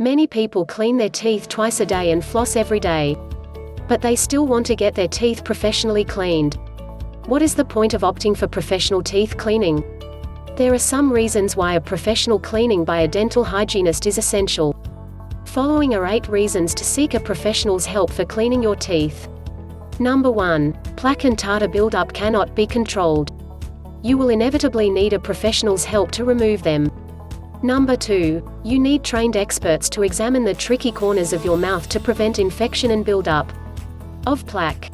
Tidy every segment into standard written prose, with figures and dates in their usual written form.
Many people clean their teeth twice a day and floss every day. But they still want to get their teeth professionally cleaned. What is the point of opting for professional teeth cleaning? There are some reasons why a professional cleaning by a dental hygienist is essential. Following are 8 reasons to seek a professional's help for cleaning your teeth. Number 1. Plaque and tartar buildup cannot be controlled. You will inevitably need a professional's help to remove them. Number 2. You need trained experts to examine the tricky corners of your mouth to prevent infection and buildup of plaque.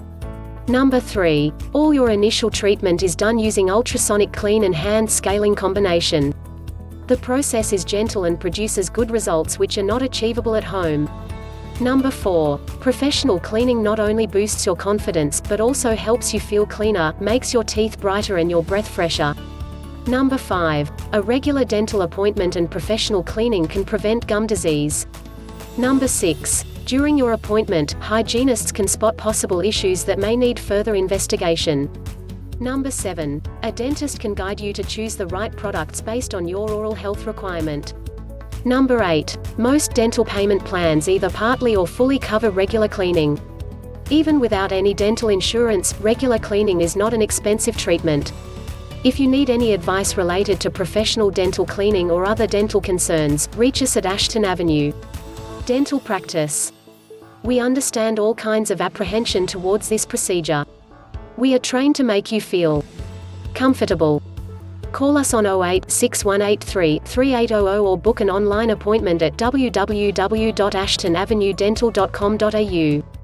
Number 3. All your initial treatment is done using ultrasonic clean and hand scaling combination. The process is gentle and produces good results which are not achievable at home. Number 4. Professional cleaning not only boosts your confidence but also helps you feel cleaner, makes your teeth brighter and your breath fresher. Number 5. A regular dental appointment and professional cleaning can prevent gum disease. Number 6. During your appointment, hygienists can spot possible issues that may need further investigation. Number 7. A dentist can guide you to choose the right products based on your oral health requirement. Number 8. Most dental payment plans either partly or fully cover regular cleaning. Even without any dental insurance, regular cleaning is not an expensive treatment. If you need any advice related to professional dental cleaning or other dental concerns, reach us at Ashton Avenue Dental Practice. We understand all kinds of apprehension towards this procedure. We are trained to make you feel comfortable. Call us on 08 6183 3800 or book an online appointment at www.ashtonavenuedental.com.au.